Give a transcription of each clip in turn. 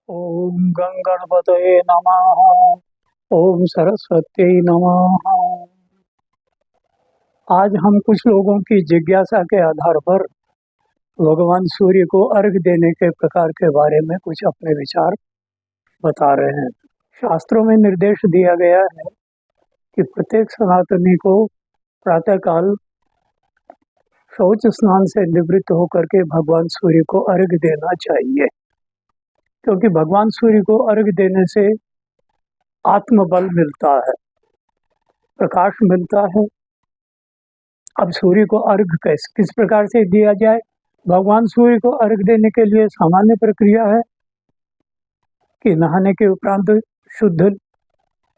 ओम गंगणपतये नमः। ओम सरस्वत्यै नमः। आज हम कुछ लोगों की जिज्ञासा के आधार पर भगवान सूर्य को अर्घ देने के प्रकार के बारे में कुछ अपने विचार बता रहे हैं। शास्त्रों में निर्देश दिया गया है कि प्रत्येक सनातनी को प्रातःकाल शौच स्नान से निवृत्त होकर के भगवान सूर्य को अर्घ देना चाहिए, क्योंकि भगवान सूर्य को अर्घ देने से आत्मबल मिलता है, प्रकाश मिलता है। अब सूर्य को अर्घ किस प्रकार से दिया जाए? भगवान सूर्य को अर्घ देने के लिए सामान्य प्रक्रिया है कि नहाने के उपरांत शुद्ध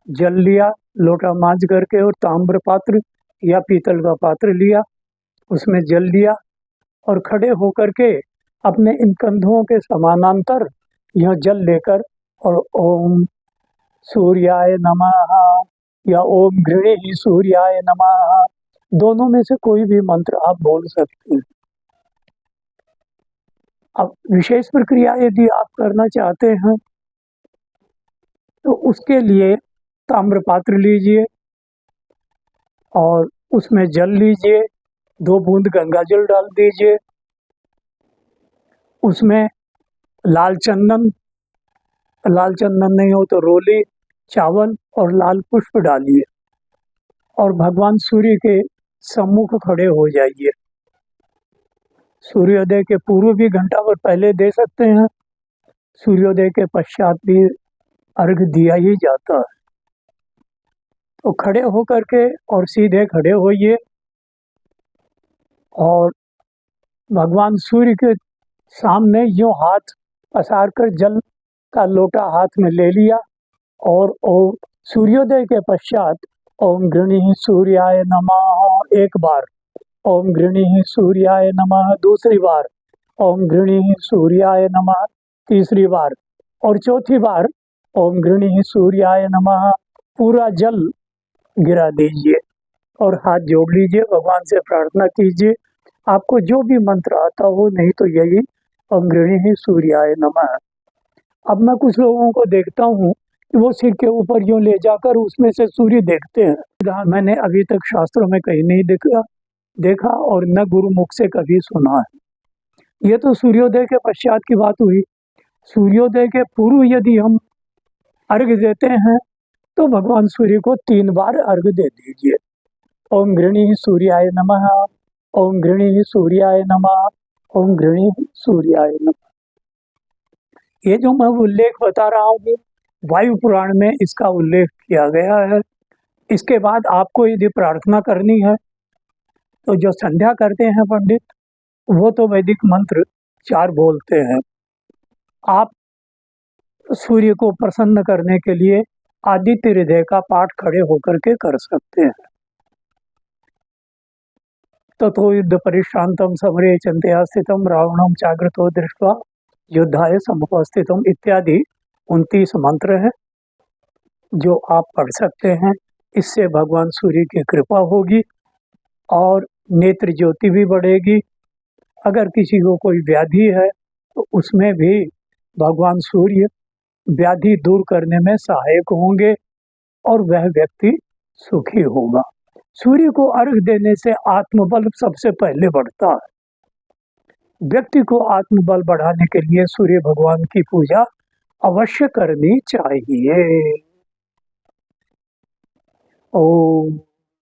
जल लिया, लोटा मांझ करके, और ताम्र पात्र या पीतल का पात्र लिया, उसमें जल लिया और खड़े होकर के अपने इन कंधों के समानांतर यह जल लेकर और ओम सूर्याय नमः या ओम गृणीहि सूर्याय नमः, दोनों में से कोई भी मंत्र आप बोल सकते हैं। अब विशेष प्रक्रिया यदि आप करना चाहते हैं तो उसके लिए ताम्र पात्र लीजिए और उसमें जल लीजिए, 2 बूंद गंगा जल डाल दीजिए, उसमें लाल चंदन नहीं हो तो रोली, चावल और लाल पुष्प डालिए और भगवान सूर्य के सम्मुख खड़े हो जाइए। सूर्योदय के पूर्व भी घंटा भर पहले दे सकते हैं, सूर्योदय के पश्चात भी अर्घ दिया ही जाता है। तो खड़े होकर के और सीधे खड़े होइए और भगवान सूर्य के सामने यूं हाथ पसार कर जल का लोटा हाथ में ले लिया और ओम सूर्योदय के पश्चात ओम गृणीहि सूर्याय नमः एक बार, ओम गृणीहि सूर्याय नमः दूसरी बार, ओम गृणीहि सूर्याय नमः तीसरी बार, और चौथी बार ओम गृणीहि सूर्याय नमः पूरा जल गिरा दीजिए और हाथ जोड़ लीजिए, भगवान से प्रार्थना कीजिए। आपको जो भी मंत्र आता हो, नहीं तो यही ओम गृणीहि सूर्याय नमः। अब मैं कुछ लोगों को देखता हूँ कि वो सिर के ऊपर यूं ले जाकर उसमें से सूर्य देखते हैं। मैंने अभी तक शास्त्रों में कहीं नहीं देखा और न गुरुमुख से कभी सुना है। ये तो सूर्योदय के पश्चात की बात हुई। सूर्योदय के पूर्व यदि हम अर्घ देते हैं तो भगवान सूर्य को 3 बार अर्घ दे दीजिए। ओम गृणीहि सूर्याय नमः, ओम गृणीहि सूर्याय नमः, ओम गृणीहि सूर्याय नमः। ये जो मैं उल्लेख बता रहा हूँ, वायु पुराण में इसका उल्लेख किया गया है। इसके बाद आपको यदि प्रार्थना करनी है तो जो संध्या करते हैं पंडित, वो तो वैदिक मंत्र 4 बोलते हैं। आप सूर्य को प्रसन्न करने के लिए आदित्य हृदय का पाठ खड़े होकर के कर सकते हैं। ततो युद्ध परिश्रांतम समरे चिंतया स्थितम रावणम जागृतो दृष्ट्वा युद्धाय समुपस्थितम इत्यादि 29 मंत्र है जो आप पढ़ सकते हैं। इससे भगवान सूर्य की कृपा होगी और नेत्र ज्योति भी बढ़ेगी। अगर किसी को कोई व्याधि है तो उसमें भी भगवान सूर्य व्याधि दूर करने में सहायक होंगे और वह व्यक्ति सुखी होगा। सूर्य को अर्घ देने से आत्मबल सबसे पहले बढ़ता है। व्यक्ति को आत्मबल बढ़ाने के लिए सूर्य भगवान की पूजा अवश्य करनी चाहिए। ओम